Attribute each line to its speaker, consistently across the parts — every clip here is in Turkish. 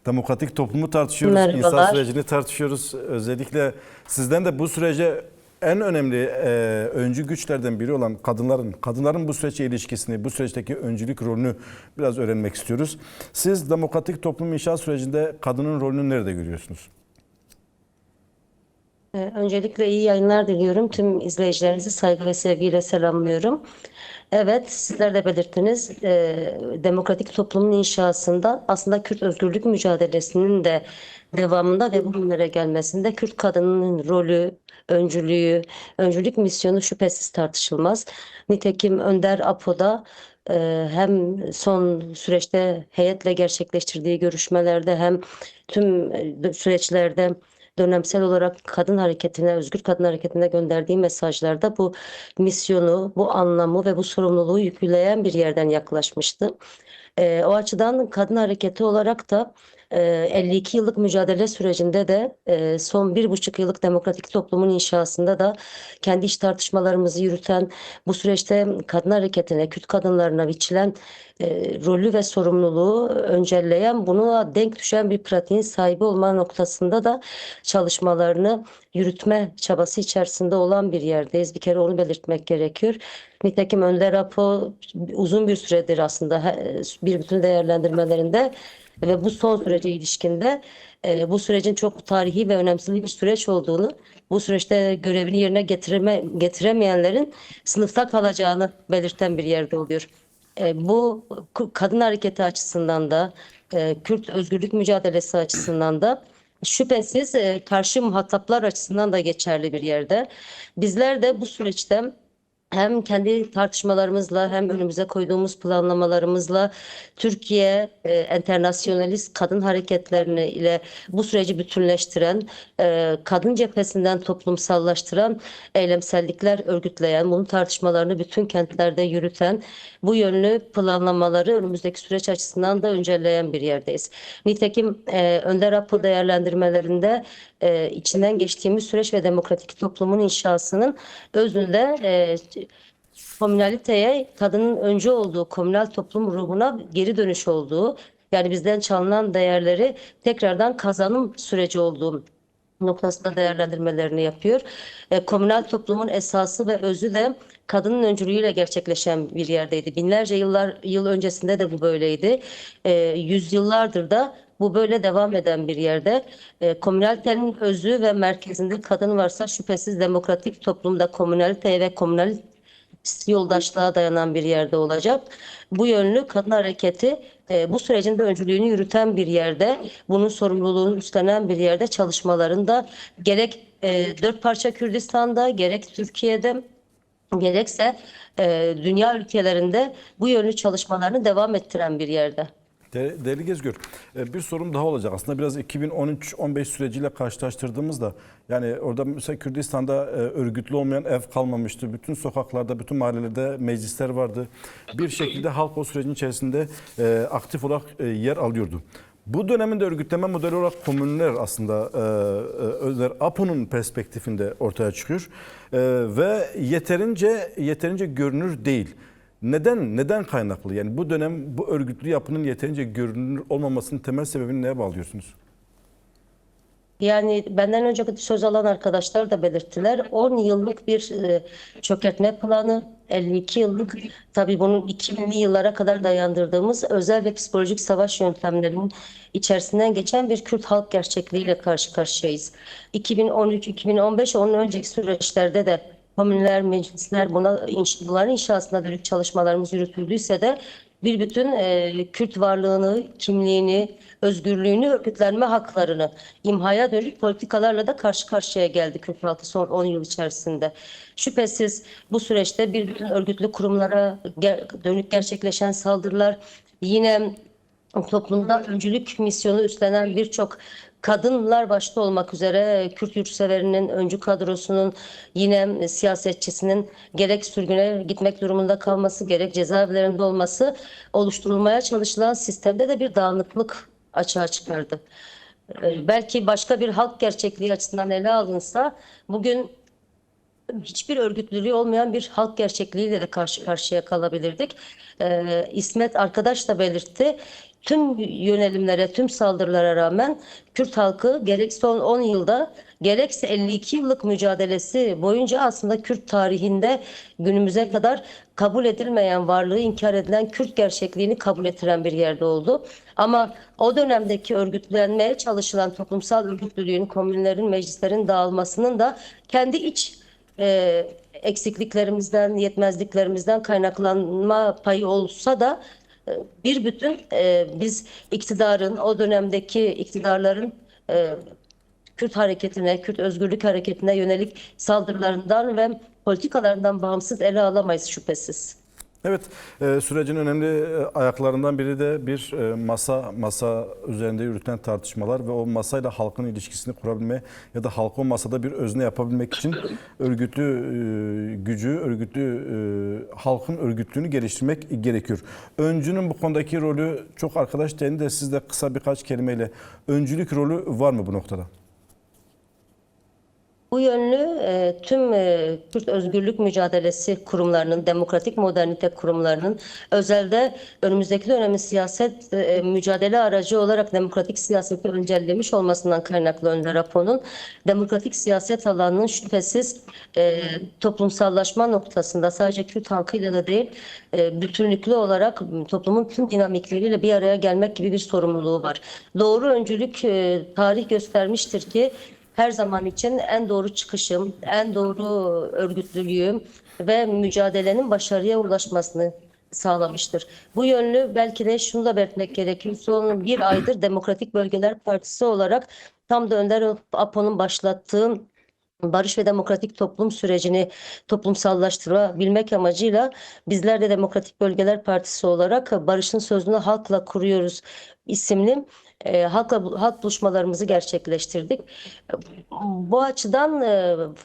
Speaker 1: Demokratik toplumu tartışıyoruz, insan
Speaker 2: Merhabalar.
Speaker 1: sürecini tartışıyoruz. Özellikle sizden de bu sürece en önemli öncü güçlerden biri olan kadınların bu süreçte ilişkisini, bu süreçteki öncülük rolünü biraz öğrenmek istiyoruz. Siz demokratik toplum inşa sürecinde kadının rolünü nerede görüyorsunuz?
Speaker 2: Öncelikle iyi yayınlar diliyorum. Tüm izleyicilerinizi saygı ve sevgiyle selamlıyorum. Evet, sizler de belirttiniz. Demokratik toplumun inşasında aslında Kürt özgürlük mücadelesinin de devamında ve bugünlere gelmesinde Kürt kadının rolü, öncülük misyonu şüphesiz tartışılmaz. Nitekim Önder Apo'da hem son süreçte heyetle gerçekleştirdiği görüşmelerde hem tüm süreçlerde dönemsel olarak kadın hareketine, özgür kadın hareketine gönderdiği mesajlarda bu misyonu, bu anlamı ve bu sorumluluğu yükleyen bir yerden yaklaşmıştı. O açıdan kadın hareketi olarak da 52 yıllık mücadele sürecinde de son 1,5 yıllık demokratik toplumun inşasında da kendi iç tartışmalarımızı yürüten, bu süreçte kadın hareketine, Kürt kadınlarına biçilen rolü ve sorumluluğu öncelleyen, buna denk düşen bir pratiğin sahibi olma noktasında da çalışmalarını yürütme çabası içerisinde olan bir yerdeyiz. Bir kere onu belirtmek gerekiyor. Nitekim Önder Apo uzun bir süredir aslında bir bütün değerlendirmelerinde ve bu son sürece ilişkinde bu sürecin çok tarihi ve önemli bir süreç olduğunu, bu süreçte görevini yerine getiremeyenlerin sınıfta kalacağını belirten bir yerde oluyor. Bu kadın hareketi açısından da, Kürt özgürlük mücadelesi açısından da şüphesiz karşı muhataplar açısından da geçerli bir yerde. Bizler de bu süreçte hem kendi tartışmalarımızla hem önümüze koyduğumuz planlamalarımızla Türkiye enternasyonalist kadın hareketlerini ile bu süreci bütünleştiren, kadın cephesinden toplumsallaştıran eylemsellikler örgütleyen, bunun tartışmalarını bütün kentlerde yürüten, bu yönlü planlamaları önümüzdeki süreç açısından da öncelleyen bir yerdeyiz. Nitekim Önder Apo değerlendirmelerinde içinden geçtiğimiz süreç ve demokratik toplumun inşasının özünde komünaliteye, kadının öncü olduğu, komünal toplum ruhuna geri dönüş olduğu, yani bizden çalınan değerleri tekrardan kazanım süreci olduğu noktasında değerlendirmelerini yapıyor. Komünal toplumun esası ve özü de kadının öncülüğüyle gerçekleşen bir yerdeydi. Binlerce yıl öncesinde de bu böyleydi. Yüzyıllardır da bu böyle devam eden bir yerde. Komünalitenin özü ve merkezinde kadın varsa şüphesiz demokratik toplumda komünaliteye ve komünal yoldaşlığa dayanan bir yerde olacak. Bu yönlü kadın hareketi bu sürecin de öncülüğünü yürüten bir yerde, bunun sorumluluğunu üstlenen bir yerde çalışmalarında gerek dört parça Kürdistan'da, gerek Türkiye'de, gerekse dünya ülkelerinde bu yönlü çalışmalarını devam ettiren bir yerde.
Speaker 1: Değerli Gezgür, bir sorum daha olacak. Aslında biraz 2013-15 süreciyle karşılaştırdığımızda, yani orada mesela Kürdistan'da örgütlü olmayan ev kalmamıştı. Bütün sokaklarda, bütün mahallelerde meclisler vardı. Bir şekilde halk o sürecin içerisinde aktif olarak yer alıyordu. Bu dönemin de örgütleme modeli olarak komünler aslında Önder Apo'nun perspektifinde ortaya çıkıyor. Ve yeterince görünür değil. Neden kaynaklı? Yani bu dönem bu örgütlü yapının yeterince görünür olmamasının temel sebebini neye bağlıyorsunuz?
Speaker 2: Yani benden önce söz alan arkadaşlar da belirttiler. 10 yıllık bir çökertme planı, 52 yıllık, tabii bunun 2000'li yıllara kadar dayandırdığımız özel ve psikolojik savaş yöntemlerinin içerisinden geçen bir Kürt halk gerçekliğiyle karşı karşıyayız. 2013-2015 onun önceki süreçlerde de komünler, meclisler bunların inşasına dönük çalışmalarımız yürütüldüyse de bir bütün Kürt varlığını, kimliğini, özgürlüğünü, örgütlenme haklarını imhaya dönük politikalarla da karşı karşıya geldi Kürt halkı son 10 yıl içerisinde. Şüphesiz bu süreçte bir bütün örgütlü kurumlara dönük gerçekleşen saldırılar, yine toplumda öncülük misyonu üstlenen birçok kadınlar başta olmak üzere Kürt yurtseverinin öncü kadrosunun, yine siyasetçisinin gerek sürgüne gitmek durumunda kalması, gerek cezaevlerinde olması oluşturulmaya çalışılan sistemde de bir dağınıklık açığa çıkardı. Belki başka bir halk gerçekliği açısından ele alınsa bugün hiçbir örgütlülüğü olmayan bir halk gerçekliğiyle de karşı karşıya kalabilirdik. İsmet arkadaş da belirtti. tüm yönelimlere, tüm saldırılara rağmen Kürt halkı gerek son 10 yılda gerekse 52 yıllık mücadelesi boyunca aslında Kürt tarihinde günümüze kadar kabul edilmeyen, varlığı inkar edilen Kürt gerçekliğini kabul ettiren bir yerde oldu. Ama o dönemdeki örgütlenmeye çalışılan toplumsal örgütlülüğün, komünlerin, meclislerin dağılmasının da kendi iç eksikliklerimizden, yetmezliklerimizden kaynaklanma payı olsa da bir bütün biz iktidarın, o dönemdeki iktidarların Kürt hareketine, Kürt özgürlük hareketine yönelik saldırılarından ve politikalarından bağımsız ele alamayız şüphesiz.
Speaker 1: Evet, sürecin önemli ayaklarından biri de bir masa üzerinde yürütülen tartışmalar ve o masayla halkın ilişkisini kurabilme ya da halkı o masada bir özne yapabilmek için halkın örgütlüğünü geliştirmek gerekiyor. Öncünün bu konudaki rolü çok arkadaş değindi de siz de kısa birkaç kelimeyle öncülük rolü var mı bu noktada?
Speaker 2: Bu yönlü tüm Kürt özgürlük mücadelesi kurumlarının, demokratik modernite kurumlarının, özelde önümüzdeki dönemin siyaset mücadele aracı olarak demokratik siyaseti öncellemiş olmasından kaynaklı Önder Apo'nun demokratik siyaset alanının şüphesiz toplumsallaşma noktasında sadece Kürt halkıyla da değil, bütünlüklü olarak toplumun tüm dinamikleriyle bir araya gelmek gibi bir sorumluluğu var. Doğru öncülük tarih göstermiştir ki her zaman için en doğru çıkışım, en doğru örgütlülüğüm ve mücadelenin başarıya ulaşmasını sağlamıştır. Bu yönlü belki de şunu da belirtmek gerekir. Son bir aydır Demokratik Bölgeler Partisi olarak tam da Önder Apo'nun başlattığı barış ve demokratik toplum sürecini toplumsallaştırabilmek amacıyla bizler de Demokratik Bölgeler Partisi olarak Barış'ın Sözünü Halkla Kuruyoruz isimli halk buluşmalarımızı gerçekleştirdik. Bu açıdan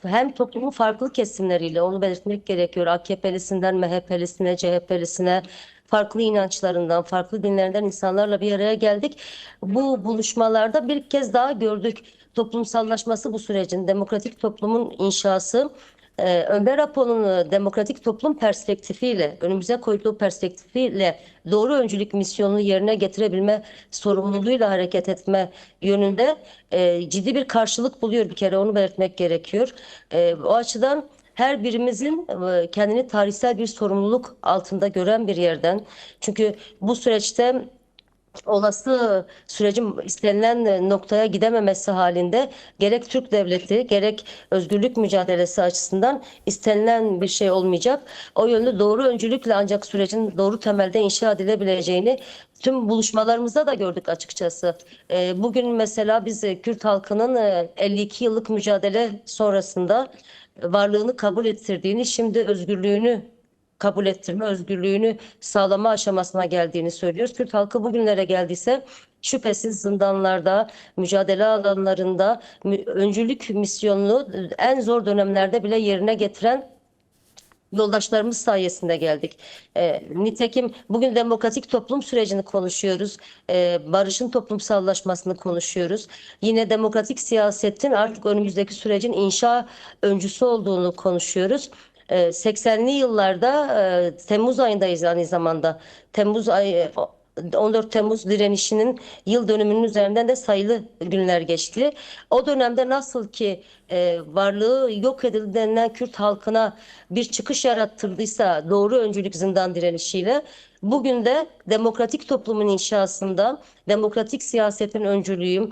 Speaker 2: hem toplumun farklı kesimleriyle onu belirtmek gerekiyor. AKP'lisinden MHP'lisine, CHP'lisine, farklı inançlarından, farklı dinlerinden insanlarla bir araya geldik. Bu buluşmalarda bir kez daha gördük. Toplumsallaşması bu sürecin, demokratik toplumun inşası, Önder Apo'nun demokratik toplum perspektifiyle, önümüze koyduğu perspektifiyle doğru öncülük misyonunu yerine getirebilme sorumluluğuyla hareket etme yönünde ciddi bir karşılık buluyor, bir kere onu belirtmek gerekiyor. O açıdan her birimizin kendini tarihsel bir sorumluluk altında gören bir yerden, çünkü bu süreçte olası sürecin istenilen noktaya gidememesi halinde gerek Türk devleti gerek özgürlük mücadelesi açısından istenilen bir şey olmayacak. O yönde doğru öncülükle ancak sürecin doğru temelde inşa edilebileceğini tüm buluşmalarımızda da gördük açıkçası. Bugün mesela biz Kürt halkının 52 yıllık mücadele sonrasında varlığını kabul ettirdiğini, şimdi özgürlüğünü kabul ettirme, özgürlüğünü sağlama aşamasına geldiğini söylüyoruz. Kürt halkı bugünlere geldiyse şüphesiz zindanlarda, mücadele alanlarında öncülük misyonunu en zor dönemlerde bile yerine getiren yoldaşlarımız sayesinde geldik. Nitekim bugün demokratik toplum sürecini konuşuyoruz. Barışın toplumsallaşmasını konuşuyoruz. Yine demokratik siyasetin artık önümüzdeki sürecin inşa öncüsü olduğunu konuşuyoruz. 80'li yıllarda Temmuz ayındayız aynı zamanda. 14 Temmuz direnişinin yıl dönümünün üzerinden de sayılı günler geçti. O dönemde nasıl ki varlığı yok edildi denilen Kürt halkına bir çıkış yarattırdıysa doğru öncülük zindan direnişiyle, bugün de demokratik toplumun inşasında demokratik siyasetin öncülüğü,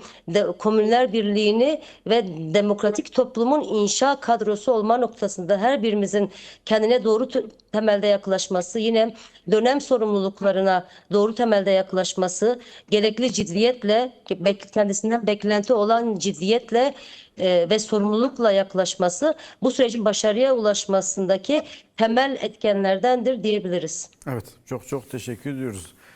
Speaker 2: komünler birliğini ve demokratik toplumun inşa kadrosu olma noktasında her birimizin kendine doğru temelde yaklaşması, yine dönem sorumluluklarına doğru temelde yaklaşması, gerekli ciddiyetle, kendisinden beklenti olan ciddiyetle ve sorumlulukla yaklaşması bu sürecin başarıya ulaşmasındaki temel etkenlerdendir diyebiliriz.
Speaker 1: Evet, çok çok teşekkür ediyoruz.